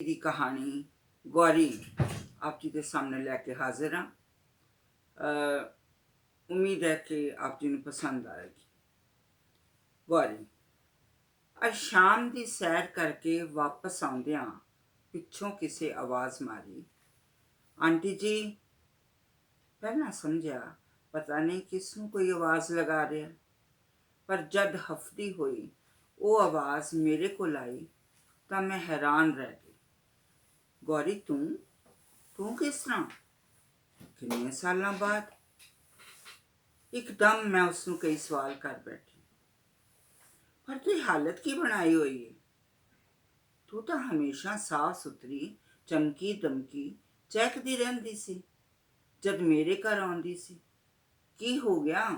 ਦੀ ਕਹਾਣੀ ਗੌਰੀ ਆਪ ਜੀ ਦੇ ਸਾਹਮਣੇ ਲੈ ਕੇ ਹਾਜ਼ਰ ਹਾਂ। ਉਮੀਦ ਹੈ ਕਿ ਆਪ ਜੀ ਨੂੰ ਪਸੰਦ ਆਏਗੀ। ਗੌਰੀ। ਅੱਜ ਸ਼ਾਮ ਦੀ ਸੈਰ ਕਰਕੇ ਵਾਪਸ ਆਉਂਦਿਆਂ ਪਿੱਛੋਂ ਕਿਸੇ ਆਵਾਜ਼ ਮਾਰੀ, ਆਂਟੀ ਜੀ। ਪਹਿਲਾਂ ਸਮਝਿਆ ਪਤਾ ਨਹੀਂ ਕਿਸ ਨੂੰ ਕੋਈ ਆਵਾਜ਼ ਲਗਾ ਰਿਹਾ, ਪਰ ਜਦ ਹਫਦੀ ਹੋਈ ਉਹ ਆਵਾਜ਼ ਮੇਰੇ ਕੋਲ ਆਈ ਤਾਂ ਮੈਂ ਹੈਰਾਨ ਰਹਿ ਗਈ। ਗੌਰੀ, ਤੂੰ ਕਿਸ ਤਰ੍ਹਾਂ? ਕਿੰਨੇ ਸਾਲਾਂ ਬਾਅਦ? ਇੱਕਦਮ ਮੈਂ ਉਸ ਨੂੰ ਕਈ ਸਵਾਲ ਕਰ ਬੈਠੀ। ਪਰ ਤੂੰ ਹਾਲਤ ਕੀ ਬਣਾਈ ਹੋਈ ਹੈ? ਤੂੰ ਤਾਂ ਹਮੇਸ਼ਾ ਸਾਫ਼ ਸੁਥਰੀ, ਚਮਕੀ ਦਮਕੀ, ਚਹਿਕਦੀ ਰਹਿੰਦੀ ਸੀ ਜਦ ਮੇਰੇ ਘਰ ਆਉਂਦੀ ਸੀ। ਕੀ ਹੋ ਗਿਆ?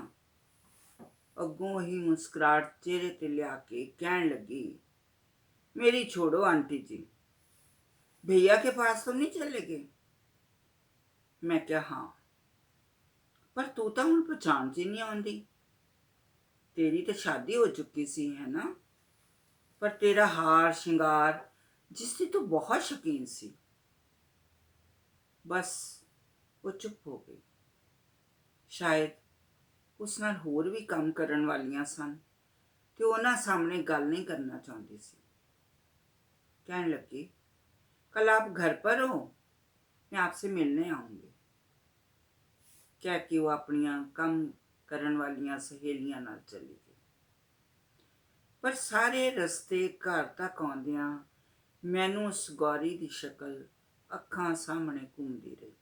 ਅੱਗੋਂ ਹੀ ਮੁਸਕਰਾਹਟ ਚਿਹਰੇ ਤੇ ਲਿਆ ਕੇ ਕਹਿਣ ਲੱਗੀ, मेरी छोड़ो आंटी जी, भैया के पास तो नहीं चले गए? मैं क्या हाँ, पर तू तो हुण पहचान च नहीं आउंदी। तेरी तो शादी हो चुकी सी है ना, पर तेरा हार श्रृंगार जिसकी तू बहुत शौकीन सी। बस वो चुप हो गई। शायद उस नाल होर भी काम करन वालियां सन ते उन्हां सामने गल नहीं करना चाहती सी। कहने लगी, कल आप घर पर हो, मैं आपसे मिलने आऊंगी। कह के वो अपनियां काम करन वालियां सहेलियां नाल चली गई। पर सारे रस्ते घर तक आउंदियां मैनू उस गौरी दी शक्ल अखां सामने घूमदी रही।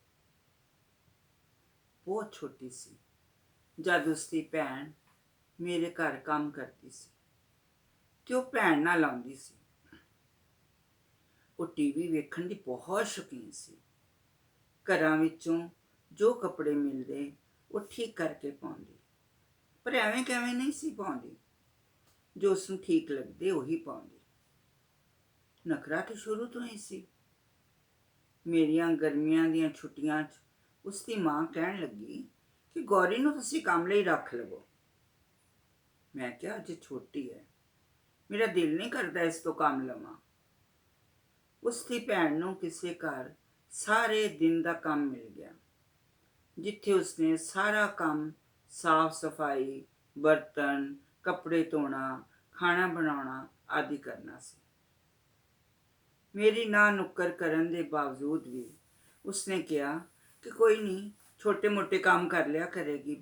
बहुत छोटी सी जद उसकी भैन मेरे घर काम करती सी ते वो भैन नाल आउंदी सी। वो टीवी वेखण दी बहुत शौकीन सी। घरां विचों जो कपड़े मिलते वो ठीक करके पाउंदी, पर एवें कैवें नहीं सी पाउंदी। जो उसनूं ठीक लगदे उही पाउंदी। नखरा तो शुरू तो ही सी। मेरियां गर्मियां दियां छुट्टियां च उसकी मां कहण लगी कि गौरी नूं तुसीं काम लई रख लवो। मैं क्या अजे छोटी है, मेरा दिल नहीं करता इस तो काम लवां। उसकी भैन नूं किसी घर सारे दिन का काम मिल गया, जिथे उसने सारा काम साफ सफाई, बर्तन, कपड़े धोना, खाना बनाना आदि करना सी। मेरी ना नुक्कर करन दे बावजूद भी उसने कहा कि कोई नहीं, छोटे मोटे काम कर लिया करेगी,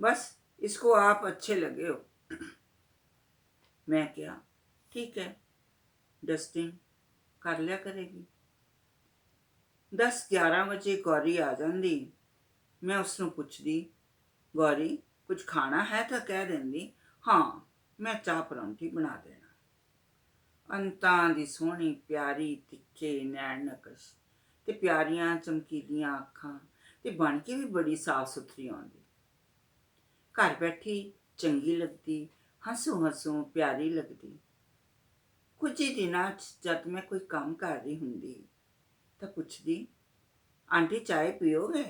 बस इसको आप अच्छे लगे हो। मैं क्या ठीक है, डस्टिंग कर लिया करेगी। 10-11 बजे गौरी आ जाती। मैं उसनों पुछदी, गौरी कुछ खाना है तो कह देंदी, हाँ मैं चाह परौंठी बना देना। अंतां दी सोहनी प्यारी तिखे नैण नकश ते प्यारियां चमकीलियां अखां ते बन के भी बड़ी साफ सुथरी आउंदी। घर बैठी चंगी लगदी, हंसू हंसू प्यारी लगदी। कुछ ही दिनां च जद मैं कोई काम कर रही हुंदी तां पुछदी, आंटी चाय पियोगे?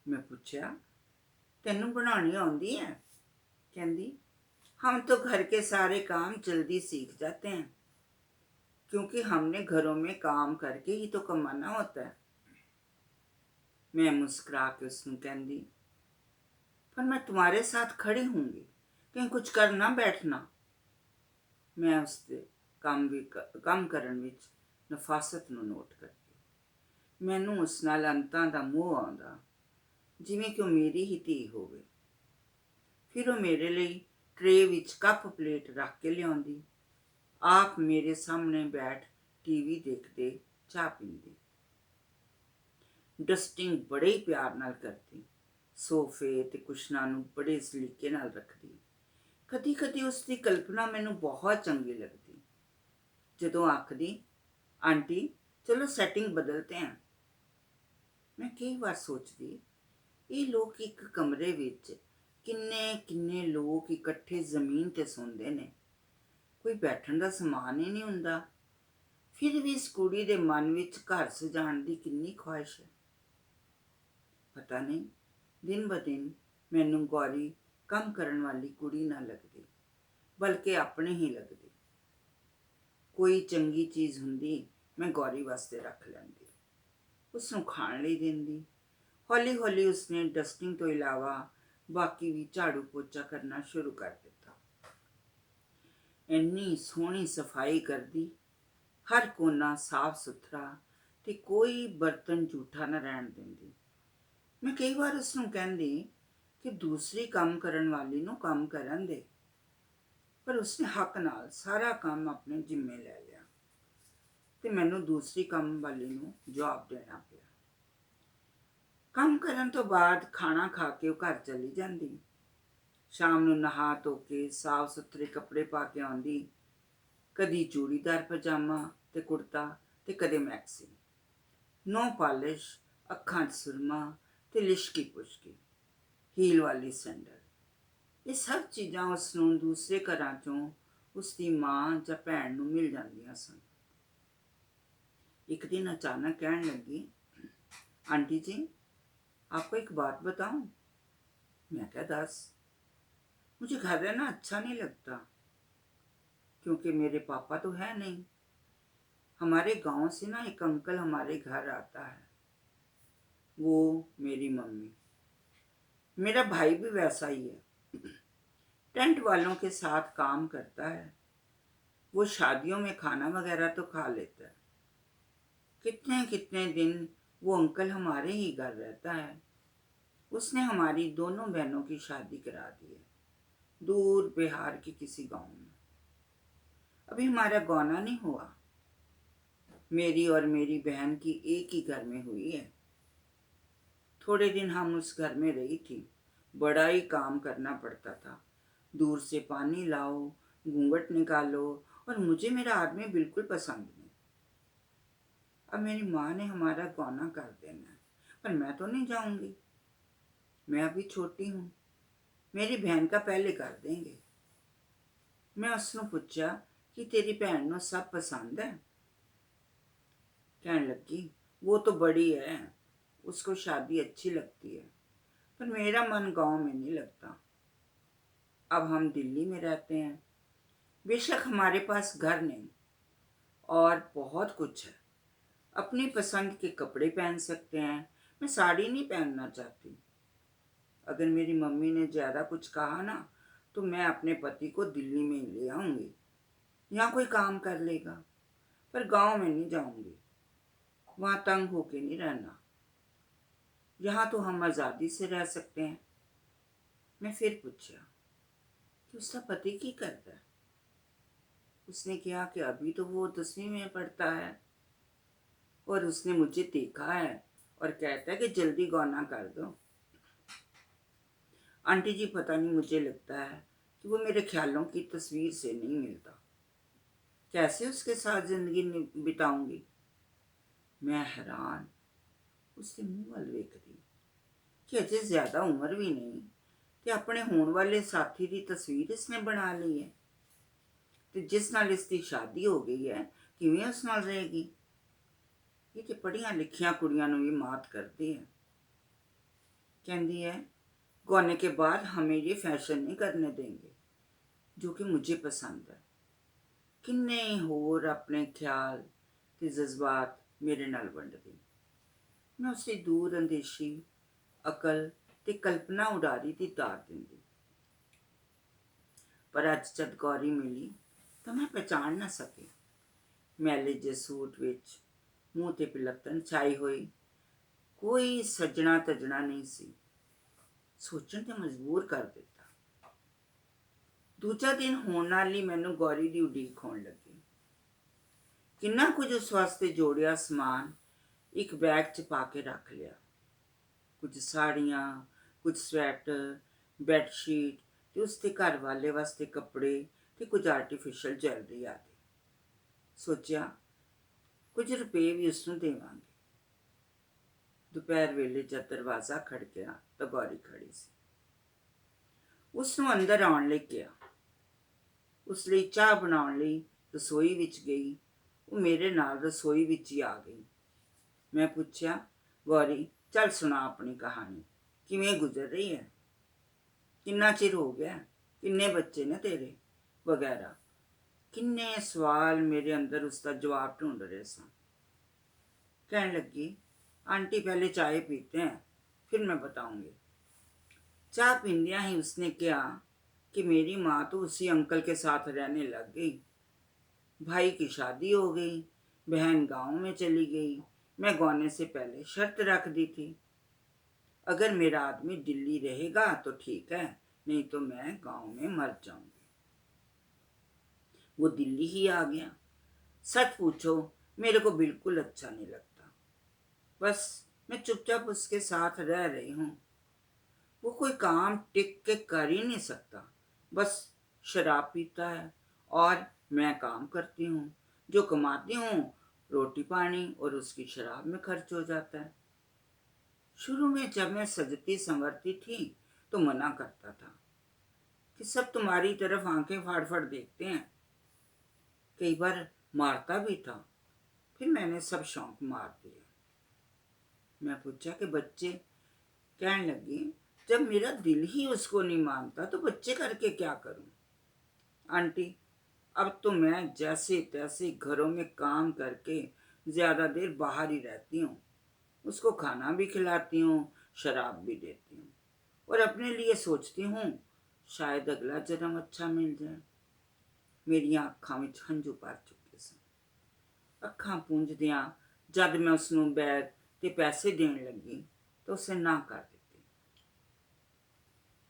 मैं पूछया, तेनू बनानी आउंदी है? कहंदी, हम तो घर के सारे काम जल्दी सीख जाते हैं, क्योंकि हमने घरों में काम करके ही तो कमाना होता है। मैं मुस्कुरा के उसनू कहंदी, पर मैं तुम्हारे साथ खड़ी होंगी, कहीं कुछ कर ना बैठना। मैं उसके काम करन विच नफासत नूं नोट करती। मैनू उस नाल अंतां दा मोह आउंदा, जिवें कि वो मेरी ही धी होवे। फिर वो मेरे लिए ट्रे विच कप प्लेट रख के लियाउंदी, आप मेरे सामने बैठ टीवी देखते चाह पींदी। डस्टिंग बड़े ही प्यार नाल करती, सोफे ते कुशनां नूं बड़े सलीके नाल रखदी। कदी कदी उसकी कल्पना मैनू बहुत चंगी लगती, जदों आखदी, आंटी चलो सैटिंग बदलते हैं। मैं कई बार सोचदी, ये लोग एक कमरे विच किन्ने किन्ने लोग इकट्ठे जमीन ते सोंदे ने, कोई बैठण दा समान ही नहीं हुंदा। फिर भी इस कुड़ी दे मन विच घर सजाण दी किन्नी ख्वाहिश है। पता नहीं दिन ब दिन मैनू गौरी काम करन वाली कुड़ी ना लगदी, बल्कि अपने ही लगदी। ਕੋਈ ਚੰਗੀ ਚੀਜ਼ ਹੁੰਦੀ ਮੈਂ ਗੌਰੀ ਵਾਸਤੇ ਰੱਖ ਲੈਂਦੀ, ਉਸ ਨੂੰ ਖਾਣ ਲਈ ਦਿੰਦੀ। ਹੌਲੀ ਹੌਲੀ ਉਸਨੇ ਡਸਟਿੰਗ ਤੋਂ ਇਲਾਵਾ ਬਾਕੀ ਵੀ ਝਾੜੂ ਪੋਚਾ ਕਰਨਾ ਸ਼ੁਰੂ ਕਰ ਦਿੱਤਾ। ਇੰਨੀ ਸੋਹਣੀ ਸਫਾਈ ਕਰਦੀ, ਹਰ ਕੋਨਾ ਸਾਫ਼ ਸੁਥਰਾ ਤੇ ਕੋਈ ਬਰਤਨ ਝੂਠਾ ਨਾ ਰਹਿਣ ਦਿੰਦੀ। ਮੈਂ ਕਈ ਵਾਰ ਉਸ ਨੂੰ ਕਹਿੰਦੀ ਕਿ ਦੂਸਰੀ ਕੰਮ ਕਰਨ ਵਾਲੀ ਨੂੰ ਕੰਮ ਕਰਨ ਦੇ, ਪਰ ਉਸਨੇ ਹੱਕ ਨਾਲ ਸਾਰਾ ਕੰਮ ਆਪਣੇ ਜ਼ਿੰਮੇ ਲੈ ਲਿਆ ਤੇ ਮੈਨੂੰ ਦੂਸਰੀ ਕੰਮ ਵਾਲੀ ਨੂੰ ਜਵਾਬ ਦੇਣਾ ਪਿਆ। ਕੰਮ ਕਰਨ ਤੋਂ ਬਾਅਦ ਖਾਣਾ ਖਾ ਕੇ ਉਹ ਘਰ ਚਲੀ ਜਾਂਦੀ। ਸ਼ਾਮ ਨੂੰ ਨਹਾ ਧੋ ਕੇ ਸਾਫ਼ ਸੁਥਰੇ ਕੱਪੜੇ ਪਾ ਕੇ ਆਉਂਦੀ, ਕਦੀ ਚੂੜੀਦਾਰ ਪਜਾਮਾ ਤੇ ਕੁੜਤਾ ਤੇ ਕਦੇ ਮੈਕਸੀ, ਨੋ ਪਾਲਿਸ਼, ਅੱਖਾਂ 'ਚ ਸੁਰਮਾ ਤੇ ਲਿਸ਼ਕੀ ਪੁਸ਼ਕੀ, ਹੀਲ ਵਾਲੀ ਸੈਂਡਲ। ਇਹ ਸਭ ਚੀਜ਼ਾਂ ਉਸ ਨੂੰ ਦੂਸਰੇ ਘਰਾਂ 'ਚੋਂ ਉਸਦੀ ਮਾਂ ਜਾਂ ਭੈਣ ਨੂੰ ਮਿਲ ਜਾਂਦੀਆਂ ਸਨ। ਇੱਕ दिन अचानक कहने लगी, आंटी जी आपको एक बात बताऊं? मैं क्या, दस। मुझे घर रहना अच्छा नहीं लगता, क्योंकि मेरे पापा तो है नहीं। हमारे गांव से ना एक अंकल हमारे घर आता है, वो मेरी मम्मी। मेरा भाई भी वैसा ही है, टेंट वालों के साथ काम करता है। वो शादियों में खाना वगैरह तो खा लेता है। कितने कितने दिन वो अंकल हमारे ही घर रहता है। उसने हमारी दोनों बहनों की शादी करा दी है, दूर बिहार के किसी गांव में। अभी हमारा गौना नहीं हुआ। मेरी और मेरी बहन की एक ही घर में हुई है। थोड़े दिन हम उस घर में रही थी। बड़ा ही काम करना पड़ता था। दूर से पानी लाओ, घूंघट निकालो, और मुझे मेरा आदमी बिल्कुल पसंद नहीं। अब मेरी माँ ने हमारा गौना कर देना है, पर मैं तो नहीं जाऊंगी। मैं अभी छोटी हूँ, मेरी बहन का पहले कर देंगे। मैं उसने पूछा कि तेरी बहन को सब पसंद है? कहने लगी, वो तो बड़ी है, उसको शादी अच्छी लगती है, पर मेरा मन गांव में नहीं लगता। अब हम दिल्ली में रहते हैं। बेशक हमारे पास घर नहीं और बहुत कुछ है, अपनी पसंद के कपड़े पहन सकते हैं। मैं साड़ी नहीं पहनना चाहती। अगर मेरी मम्मी ने ज़्यादा कुछ कहा ना, तो मैं अपने पति को दिल्ली में ही ले आऊँगी, यहाँ कोई काम कर लेगा, पर गांव में नहीं जाऊँगी। वहाँ तंग होके नहीं रहना। यहाँ तो हम आज़ादी से रह सकते हैं। मैं फिर पूछा कि उसका पति की करता है? उसने कहा कि अभी तो वो 10वीं में पढ़ता है और उसने मुझे देखा है और कहता है कि जल्दी गौना कर दो। आंटी जी, पता नहीं, मुझे लगता है कि वो मेरे ख्यालों की तस्वीर से नहीं मिलता। कैसे उसके साथ जिंदगी बिताऊंगी? मैं हैरान उसके मुंह वाल वेख दी कि अजे ज्यादा उम्र भी नहीं ते अपने होने वाले साथी की तस्वीर इसने बना ली है, ते जिस नाल इसकी शादी हो गई है किवें उस नाल रहेगी? ये तो पढ़िया लिखिया कुड़ियां नूं भी मात करती है। कहती है, गौने के बाद हमें ये फैशन नहीं करने देंगे जो कि मुझे पसंद है। किन्ने होर अपने ख्याल ते जज्बात मेरे नाल वंडदी। मैं उसे दूर अंदेशी अकल ते कल्पना उडारी दी दात दिंदी। पर अज जद गौरी मिली तो मैं पहचान ना सकी। मैले जे सूट विच मूँह ते पिलकतन छाई हुई, कोई सजना तजना नहीं सी। सोचण ते मजबूर कर दिता। दूजा दिन होण नाल ही मैनू गौरी दी उडीक होण लगी। किन्ना कुछ उस वास्ते जोड़िया समान एक बैग च पा के रख लिया। कुछ साड़ियाँ, कुछ स्वेटर, बैडशीट ते उसके घर वाले वास्ते कपड़े ते कुछ आर्टिफिशियल ज्वैलरी आदि। सोचा कुछ रुपये भी उसनूं देवांगे। दोपहर वेले जब दरवाज़ा खड़किया तो गौरी खड़ी सी। उसनूं अंदर आउण लई कहा। उस लई चाह बनाउण लई रसोई विच गई। वो मेरे नाल रसोई विच ही आ गई। मैं पूछा, गौरी चल सुना अपनी कहानी, किवें गुजर रही है, किन्ना चिर हो गया, किन्ने बच्चे ने तेरे, वगैरह। ਕਿੰਨੇ ਸਵਾਲ ਮੇਰੇ ਅੰਦਰ ਉਸਦਾ ਜਵਾਬ ਢੂੰਡ ਰਹੇ ਸਨ। कहने लगी, आंटी पहले चाय पीते हैं, फिर मैं बताऊंगी। चाय पींदिया ही उसने कहा कि मेरी माँ तो उसी अंकल के साथ रहने लग गई। भाई की शादी हो गई, बहन गांव में चली गई। मैं गौने से पहले शर्त रख दी थी, अगर मेरा आदमी दिल्ली रहेगा तो ठीक है, नहीं तो मैं गांव में मर जाऊंगी। वो दिल्ली ही आ गया। सच पूछो, मेरे को बिल्कुल अच्छा नहीं लगता। बस मैं चुपचाप उसके साथ रह रही हूँ। वो कोई काम टिक के कर ही नहीं सकता, बस शराब पीता है और मैं काम करती हूँ। जो कमाती हूँ रोटी पानी और उसकी शराब में खर्च हो जाता है। शुरू में जब मैं सजती संवरती थी तो मना करता था कि सब तुम्हारी तरफ आंखें फाड़ फाड़ देखते हैं। कई बार मारता भी था, फिर मैंने सब शौक मार दिए। मैं पूछा कि बच्चे? कहने लगी, जब मेरा दिल ही उसको नहीं मानता तो बच्चे करके क्या करूं? आंटी, अब तो मैं जैसे तैसे घरों में काम करके ज्यादा देर बाहर ही रहती हूँ। उसको खाना भी खिलाती हूँ, शराब भी देती हूँ और अपने लिए सोचती हूँ शायद अगला जन्म अच्छा मिल जाए। मेरियां अखां विच हंझू भर चुके सन। ਅੱਖਾਂ ਪੂੰਝਦਿਆਂ जब मैं उसनों बैग ते पैसे देने लगी तो उसे ना कर ਦਿੱਤੀ।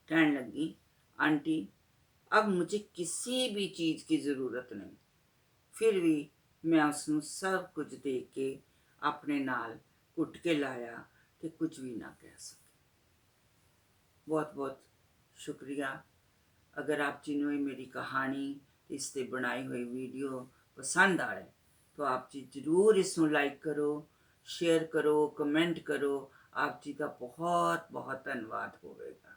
कहने लगी, आंटी, अब मुझे किसी भी चीज़ की ज़रूरत नहीं। फिर भी मैं उसनों सब कुछ दे के अपने नाल घुट के लाया कि कुछ भी ना कह सके। बहुत बहुत शुक्रिया। अगर आप जिन्हों मेरी कहानी इस ते बनाई हुई वीडियो पसंद आए तो आप जी जरूर इसनों लाइक करो, शेयर करो, कमेंट करो। आप जी का बहुत बहुत धन्यवाद होगा।